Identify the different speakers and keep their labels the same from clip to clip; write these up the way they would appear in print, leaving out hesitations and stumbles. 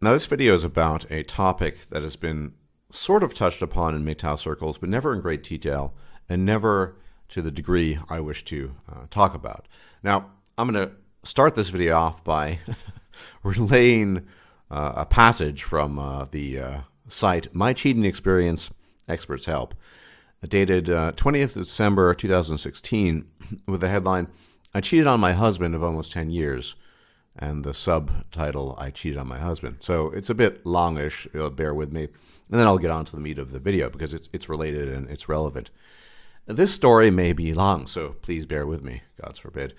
Speaker 1: Now, this video is about a topic that has been sort of touched upon in MGTOW circles, but never in great detail and never to the degree I wish to talk about. Now, I'm going to start this video off by relaying a passage from the site My Cheating Experience Experts Help, dated 20th December 2016, with the headline, I cheated on my husband of almost 10 years, and the subtitle, I cheated on my husband. So it's a bit longish, bear with me, and then I'll get on to the meat of the video because it's related and it's relevant. This story may be long, so please bear with me, God forbid.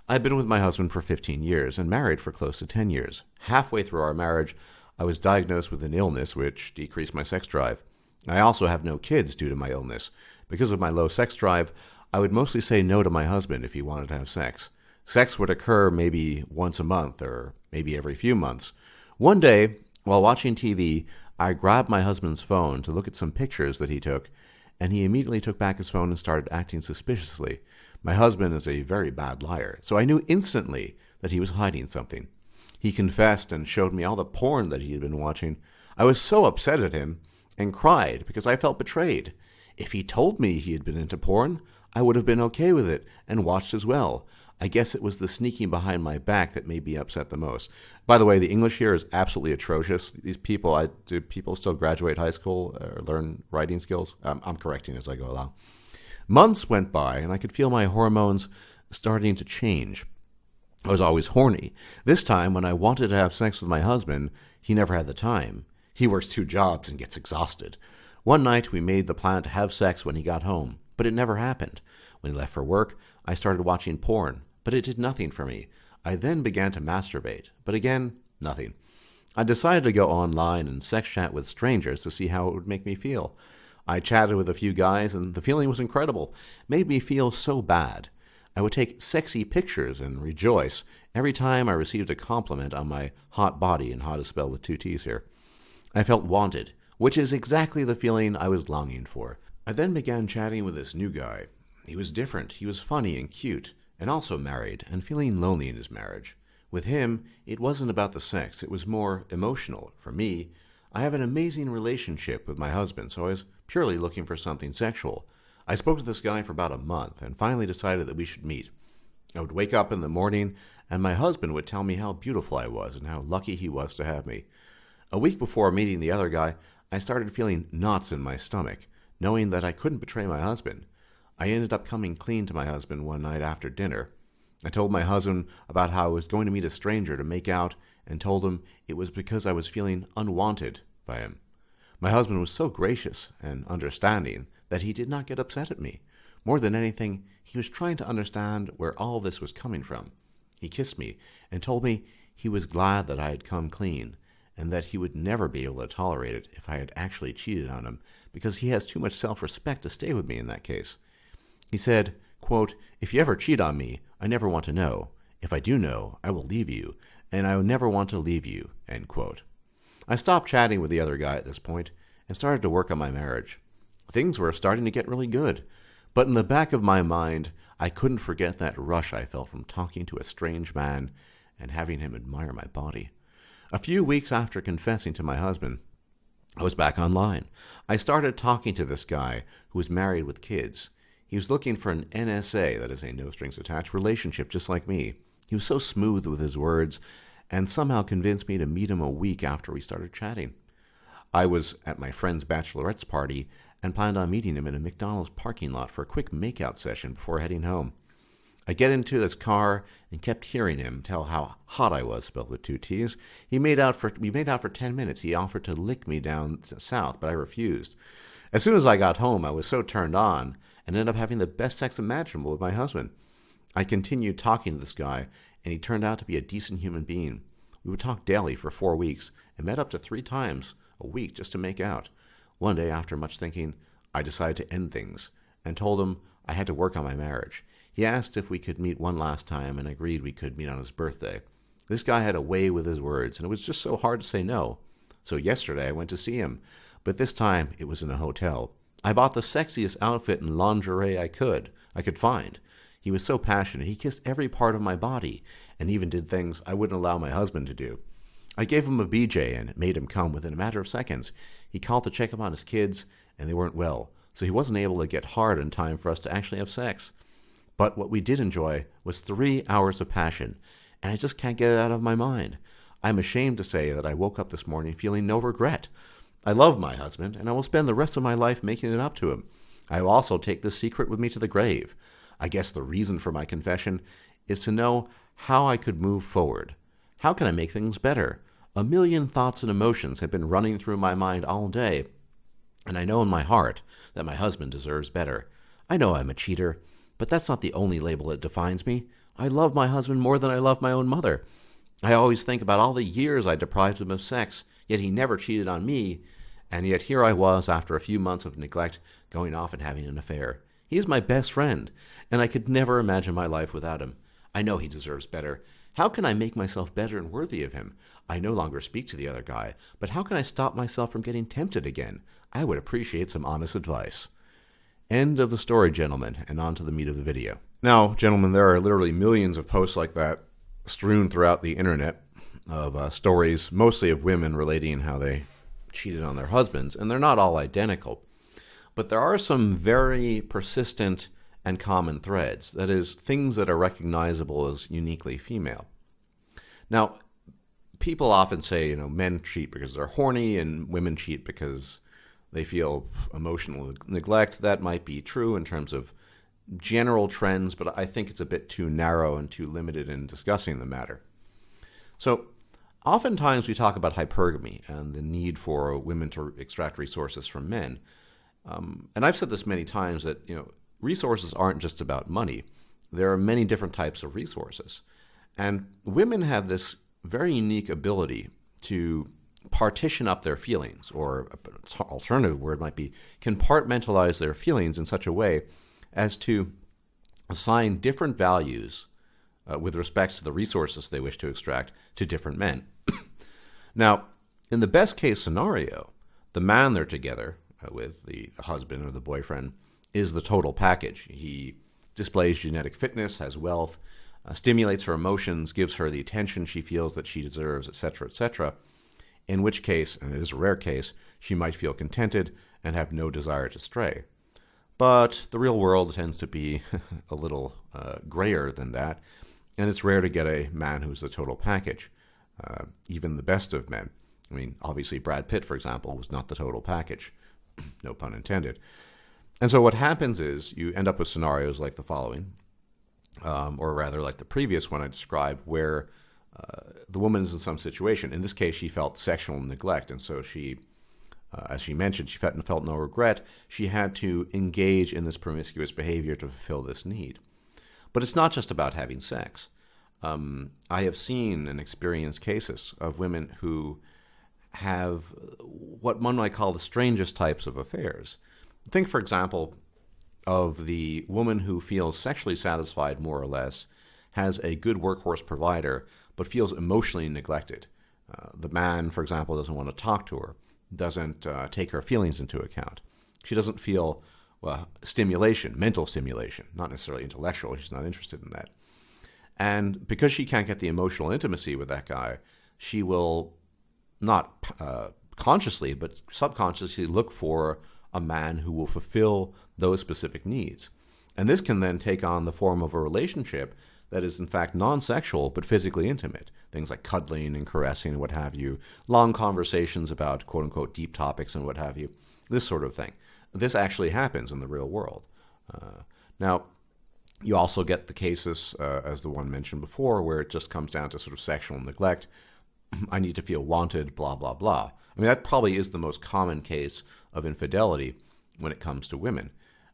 Speaker 1: I've been with my husband for 15 years and married for close to 10 years. Halfway through our marriage, I was diagnosed with an illness which decreased my sex drive. I also have no kids due to my illness. Because of my low sex drive, I would mostly say no to my husband if he wanted to have sex. Sex would occur maybe once a month or maybe every few months. One day, while watching TV, I grabbed my husband's phone to look at some pictures that he took, and he immediately took back his phone and started acting suspiciously. My husband is a very bad liar, so I knew instantly that he was hiding something. He confessed and showed me all the porn that he had been watching. I was so upset at him and cried because I felt betrayed. If he told me he had been into porn, I would have been okay with it and watched as well. I guess it was the sneaking behind my back that made me upset the most. By the way, the English here is absolutely atrocious. These people, do people still graduate high school or learn writing skills? I'm correcting as I go along. Months went by, and I could feel my hormones starting to change. I was always horny. This time, when I wanted to have sex with my husband, he never had the time. He works 2 jobs and gets exhausted. One night, we made the plan to have sex when he got home, but it never happened. When he left for work, I started watching porn, but it did nothing for me. I then began to masturbate, but again, nothing. I decided to go online and sex chat with strangers to see how it would make me feel. I chatted with a few guys, and the feeling was incredible. It made me feel so bad. I would take sexy pictures and rejoice every time I received a compliment on my hot body, and hot is spelled with 2 T's here. I felt wanted, which is exactly the feeling I was longing for. I then began chatting with this new guy. He was different, he was funny and cute, and also married, and feeling lonely in his marriage. With him, it wasn't about the sex, it was more emotional. For me, I have an amazing relationship with my husband, so I was purely looking for something sexual. I spoke to this guy for about a month, and finally decided that we should meet. I would wake up in the morning, and my husband would tell me how beautiful I was, and how lucky he was to have me. A week before meeting the other guy, I started feeling knots in my stomach, knowing that I couldn't betray my husband. I ended up coming clean to my husband one night after dinner. I told my husband about how I was going to meet a stranger to make out, and told him it was because I was feeling unwanted by him. My husband was so gracious and understanding that he did not get upset at me. More than anything, he was trying to understand where all this was coming from. He kissed me and told me he was glad that I had come clean, and that he would never be able to tolerate it if I had actually cheated on him, because he has too much self-respect to stay with me in that case. He said, quote, if you ever cheat on me, I never want to know. If I do know, I will leave you, and I would never want to leave you, end quote. I stopped chatting with the other guy at this point and started to work on my marriage. Things were starting to get really good, but in the back of my mind, I couldn't forget that rush I felt from talking to a strange man and having him admire my body. A few weeks after confessing to my husband, I was back online. I started talking to this guy who was married with kids. He was looking for an NSA, that is a no-strings-attached relationship, just like me. He was so smooth with his words, and somehow convinced me to meet him a week after we started chatting. I was at my friend's bachelorette's party and planned on meeting him in a McDonald's parking lot for a quick makeout session before heading home. I get into this car and kept hearing him tell how hot I was, spelled with 2 T's. We made out for 10 minutes. He offered to lick me down south, but I refused. As soon as I got home, I was so turned on and ended up having the best sex imaginable with my husband. I continued talking to this guy, and he turned out to be a decent human being. We would talk daily for 4 weeks and met up to 3 times a week just to make out. One day, after much thinking, I decided to end things and told him I had to work on my marriage. He asked if we could meet one last time and agreed we could meet on his birthday. This guy had a way with his words, and it was just so hard to say no. So yesterday I went to see him, but this time it was in a hotel. I bought the sexiest outfit and lingerie I could find. He was so passionate. He kissed every part of my body and even did things I wouldn't allow my husband to do. I gave him a BJ and it made him come within a matter of seconds. He called to check up on his kids, and they weren't well, so he wasn't able to get hard in time for us to actually have sex. But what we did enjoy was 3 hours of passion, and I just can't get it out of my mind. I'm ashamed to say that I woke up this morning feeling no regret. I love my husband, and I will spend the rest of my life making it up to him. I will also take this secret with me to the grave. I guess the reason for my confession is to know how I could move forward. How can I make things better? A million thoughts and emotions have been running through my mind all day, and I know in my heart that my husband deserves better. I know I'm a cheater, but that's not the only label that defines me. I love my husband more than I love my own mother. I always think about all the years I deprived him of sex, yet he never cheated on me, and yet here I was after a few months of neglect going off and having an affair. He is my best friend, and I could never imagine my life without him. I know he deserves better. How can I make myself better and worthy of him? I no longer speak to the other guy, but how can I stop myself from getting tempted again? I would appreciate some honest advice. End of the story, gentlemen, and on to the meat of the video. Now, gentlemen, there are literally millions of posts like that strewn throughout the internet of stories, mostly of women relating how they cheated on their husbands, and they're not all identical. But there are some very persistent and common threads, that is, things that are recognizable as uniquely female. Now, people often say, men cheat because they're horny and women cheat because they feel emotional neglect. That might be true in terms of general trends, but I think it's a bit too narrow and too limited in discussing the matter. So, oftentimes we talk about hypergamy and the need for women to extract resources from men. And I've said this many times that, resources aren't just about money. There are many different types of resources. And women have this very unique ability to partition up their feelings, or an alternative word might be compartmentalize their feelings in such a way as to assign different values with respect to the resources they wish to extract to different men. Now, in the best case scenario, the man they're together with, the husband or the boyfriend, is the total package. He displays genetic fitness, has wealth, stimulates her emotions, gives her the attention she feels that she deserves, etc., etc., in which case, and it is a rare case, she might feel contented and have no desire to stray. But the real world tends to be a little grayer than that, and it's rare to get a man who's the total package, even the best of men. I mean, obviously Brad Pitt, for example, was not the total package, no pun intended. And so what happens is you end up with scenarios like the following, or rather like the previous one I described, where the woman is in some situation. In this case, she felt sexual neglect, and so she, as she mentioned, she felt no regret. She had to engage in this promiscuous behavior to fulfill this need. But it's not just about having sex. I have seen and experienced cases of women who have what one might call the strangest types of affairs. Think, for example, of the woman who feels sexually satisfied more or less, has a good workhorse provider, but feels emotionally neglected. The man, for example, doesn't want to talk to her, doesn't take her feelings into account. She doesn't feel stimulation, mental stimulation, not necessarily intellectual. She's not interested in that. And because she can't get the emotional intimacy with that guy, she will not consciously, but subconsciously look for a man who will fulfill those specific needs. And this can then take on the form of a relationship that is in fact non-sexual but physically intimate. Things like cuddling and caressing and what have you, long conversations about quote-unquote deep topics and what have you, this sort of thing. This actually happens in the real world. Now, you also get the cases, as the one mentioned before, where it just comes down to sort of sexual neglect. I need to feel wanted, blah, blah, blah. I mean, that probably is the most common case of infidelity when it comes to women.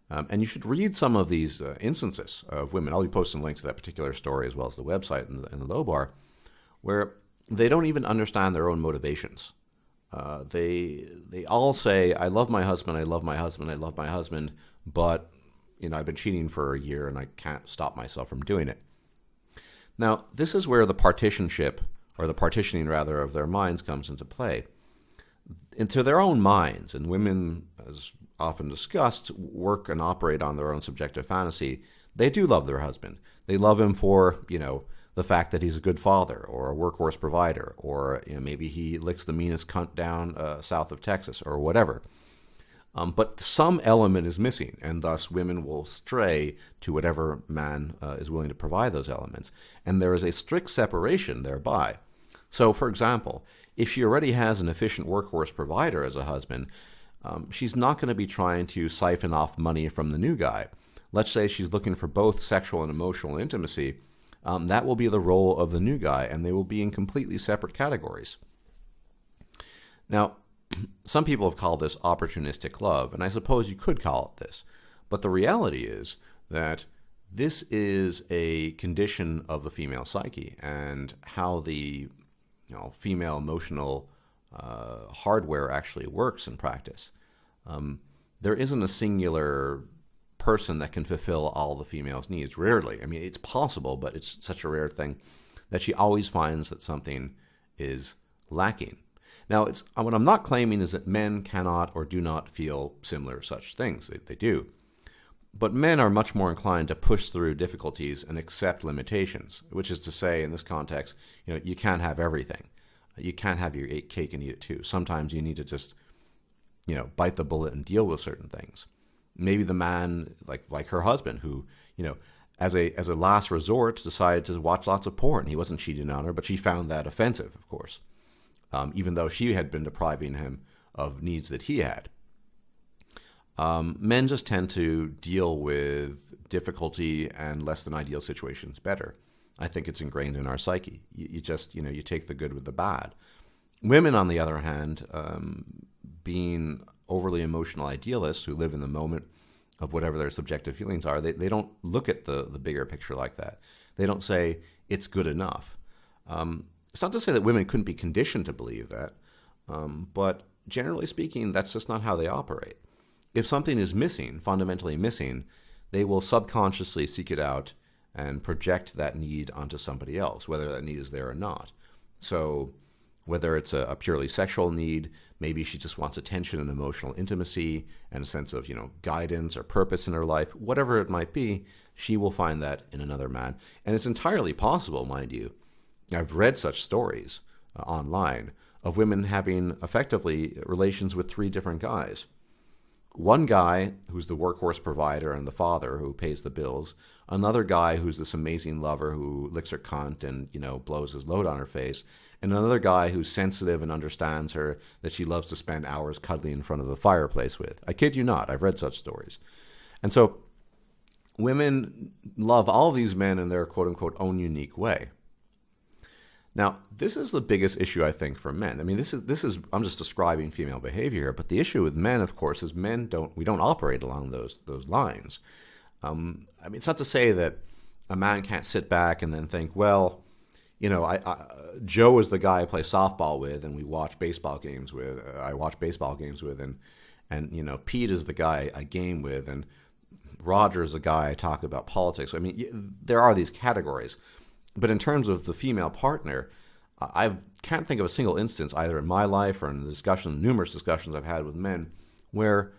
Speaker 1: And you should read some of these instances of women. I'll be posting links to that particular story as well as the website in the low bar, where they don't even understand their own motivations. They all say, I love my husband, I love my husband, I love my husband, but I've been cheating for a year and I can't stop myself from doing it. Now, this is where the partitionship, or the partitioning rather, of their minds comes into play. Into their own minds, and women, as often discussed, work and operate on their own subjective fantasy. They do love their husband. They love him for, the fact that he's a good father or a workhorse provider, or maybe he licks the meanest cunt down south of Texas or whatever. But some element is missing, and thus women will stray to whatever man is willing to provide those elements. And there is a strict separation thereby. So, for example, if she already has an efficient workhorse provider as a husband, she's not going to be trying to siphon off money from the new guy. Let's say she's looking for both sexual and emotional intimacy. That will be the role of the new guy, and they will be in completely separate categories. Now, some people have called this opportunistic love, and I suppose you could call it this. But the reality is that this is a condition of the female psyche, and how the female emotional hardware actually works in practice. There isn't a singular person that can fulfill all the female's needs. Rarely. I mean, it's possible, but it's such a rare thing that she always finds that something is lacking. Now, what I'm not claiming is that men cannot or do not feel similar such things. They do. But men are much more inclined to push through difficulties and accept limitations, which is to say, in this context, you can't have everything. You can't have your cake and eat it too. Sometimes you need to just, bite the bullet and deal with certain things. Maybe the man, like her husband, who, as a last resort, decided to watch lots of porn. He wasn't cheating on her, but she found that offensive, of course, even though she had been depriving him of needs that he had. Men just tend to deal with difficulty and less than ideal situations better. I think it's ingrained in our psyche. You just, you take the good with the bad. Women, on the other hand, being overly emotional idealists who live in the moment of whatever their subjective feelings are, they don't look at the bigger picture like that. They don't say, it's good enough. It's not to say that women couldn't be conditioned to believe that, but generally speaking, that's just not how they operate. If something is missing, fundamentally missing, they will subconsciously seek it out and project that need onto somebody else, whether that need is there or not. So whether it's a purely sexual need, maybe she just wants attention and emotional intimacy and a sense of, guidance or purpose in her life, whatever it might be, she will find that in another man. And it's entirely possible, mind you. I've read such stories online of women having effectively relations with 3 different guys. One guy who's the workhorse provider and the father who pays the bills. Another guy who's this amazing lover who licks her cunt and, blows his load on her face. And another guy who's sensitive and understands her, that she loves to spend hours cuddling in front of the fireplace with. I kid you not. I've read such stories. And so women love all of these men in their quote-unquote own unique way. Now, this is the biggest issue, I think, for men. I mean, this is I'm just describing female behavior here, but the issue with men, of course, is we don't operate along those lines. It's not to say that a man can't sit back and then think, well, Joe is the guy I play softball with, and we watch baseball games with. I watch baseball games with, and Pete is the guy I game with, and Roger is the guy I talk about politics. I mean, there are these categories. But in terms of the female partner, I can't think of a single instance, either in my life or in the numerous discussions I've had with men, where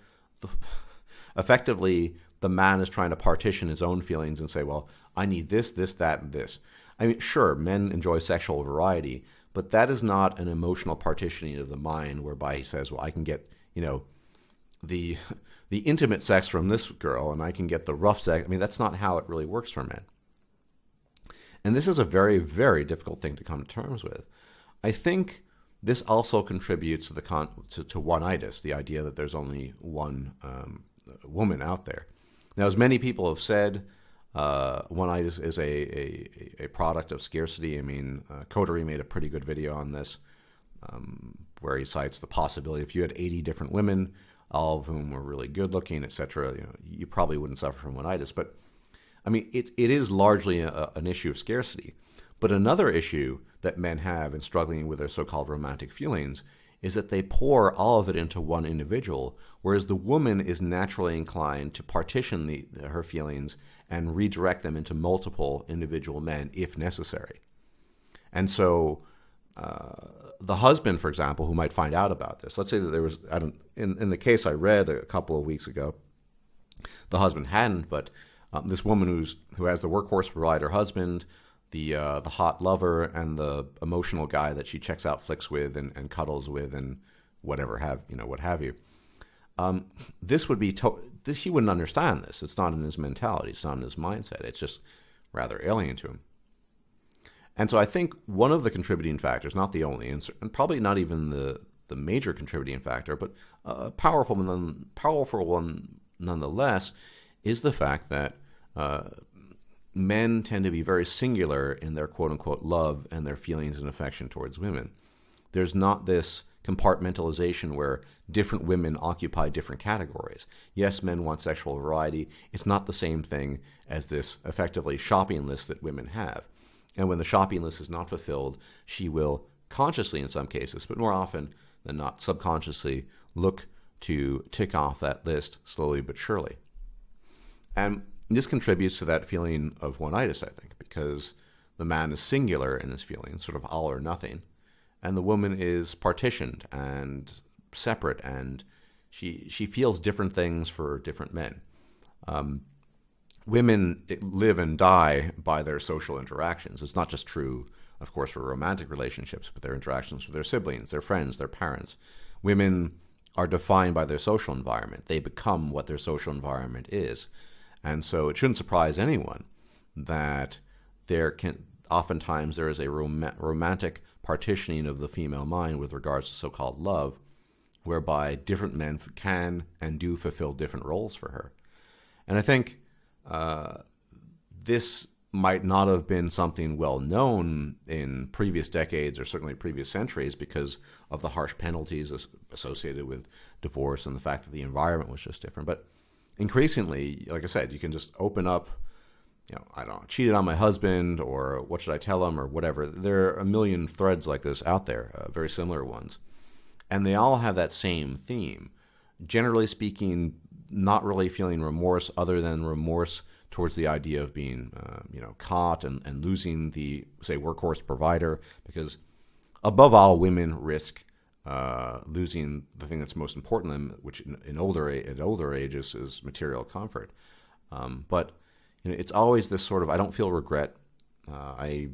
Speaker 1: effectively the man is trying to partition his own feelings and say, well, I need this, this, that, and this. I mean, sure, men enjoy sexual variety, but that is not an emotional partitioning of the mind whereby he says, well, I can get, the intimate sex from this girl and I can get the rough sex. I mean, that's not how it really works for men. And this is a very, very difficult thing to come to terms with. I think this also contributes to one-itis, the idea that there's only one woman out there. Now, as many people have said, one-itis is a product of scarcity. I mean, Coterie made a pretty good video on this, where he cites the possibility if you had 80 different women, all of whom were really good-looking, etc., you probably wouldn't suffer from one-itis. But I mean, it is largely an issue of scarcity. But another issue that men have in struggling with their so-called romantic feelings is that they pour all of it into one individual, whereas the woman is naturally inclined to partition her feelings and redirect them into multiple individual men if necessary. And so the husband, for example, who might find out about this, let's say that there was, in the case I read a couple of weeks ago, the husband hadn't, but this woman who has the workhorse provider husband, the hot lover and the emotional guy that she checks out flicks with and cuddles with and what have you. This would be this, he wouldn't understand this. It's not in his mentality. It's not in his mindset. It's just rather alien to him. And so I think one of the contributing factors, not the only, and probably not even the major contributing factor, but a powerful one nonetheless, is the fact that men tend to be very singular in their quote-unquote love and their feelings and affection towards women. There's not this compartmentalization where different women occupy different categories. Yes, men want sexual variety. It's not the same thing as this effectively shopping list that women have. And when the shopping list is not fulfilled, she will consciously, in some cases, but more often than not subconsciously, look to tick off that list slowly but surely. And this contributes to that feeling of one-itis, I think, because the man is singular in his feelings, sort of all or nothing, and the woman is partitioned and separate, and she feels different things for different men. Women live and die by their social interactions. It's not just true, of course, for romantic relationships, but their interactions with their siblings, their friends, their parents. Women are defined by their social environment. They become what their social environment is. And so it shouldn't surprise anyone that oftentimes there is a romantic partitioning of the female mind with regards to so-called love, whereby different men can and do fulfill different roles for her. And I think this might not have been something well known in previous decades or certainly previous centuries because of the harsh penalties associated with divorce and the fact that the environment was just different. But increasingly, like I said, you can just open up, I don't know, cheated on my husband, or what should I tell him, or whatever. There are a million threads like this out there, very similar ones. And they all have that same theme. Generally speaking, not really feeling remorse other than remorse towards the idea of being, caught and losing the, say, workhorse provider, because above all, women risk losing the thing that's most important to them, which at older ages is material comfort. But it's always this sort of, I don't feel regret. I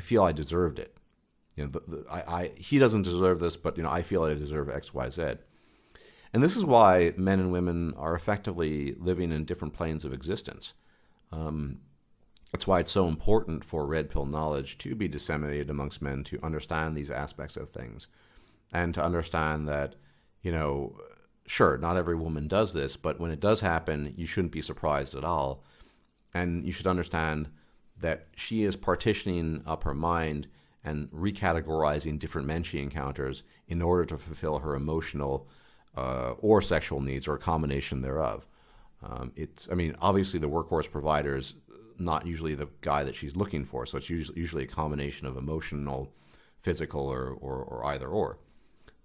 Speaker 1: feel I deserved it. He doesn't deserve this, but I feel I deserve X, Y, Z. And this is why men and women are effectively living in different planes of existence. That's why it's so important for red pill knowledge to be disseminated amongst men to understand these aspects of things and to understand that, sure, not every woman does this, but when it does happen, you shouldn't be surprised at all. And you should understand that she is partitioning up her mind and recategorizing different men she encounters in order to fulfill her emotional or sexual needs, or a combination thereof. Obviously the workhorse provider is not usually the guy that she's looking for, so it's usually a combination of emotional, physical, or either or.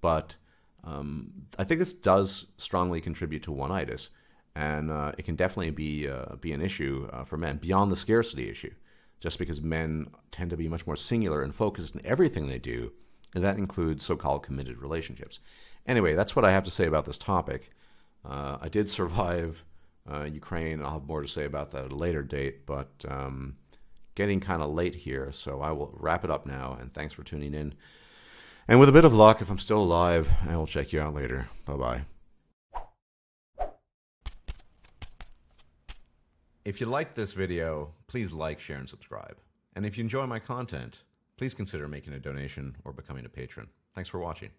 Speaker 1: But I think this does strongly contribute to one-itis, and it can definitely be an issue for men beyond the scarcity issue, just because men tend to be much more singular and focused in everything they do, and that includes so-called committed relationships. Anyway, that's what I have to say about this topic. I did survive Ukraine. I'll have more to say about that at a later date, but getting kind of late here, so I will wrap it up now, and thanks for tuning in. And with a bit of luck, if I'm still alive, I will check you out later. Bye-bye. If you liked this video, please like, share, and subscribe. And if you enjoy my content, please consider making a donation or becoming a patron. Thanks for watching.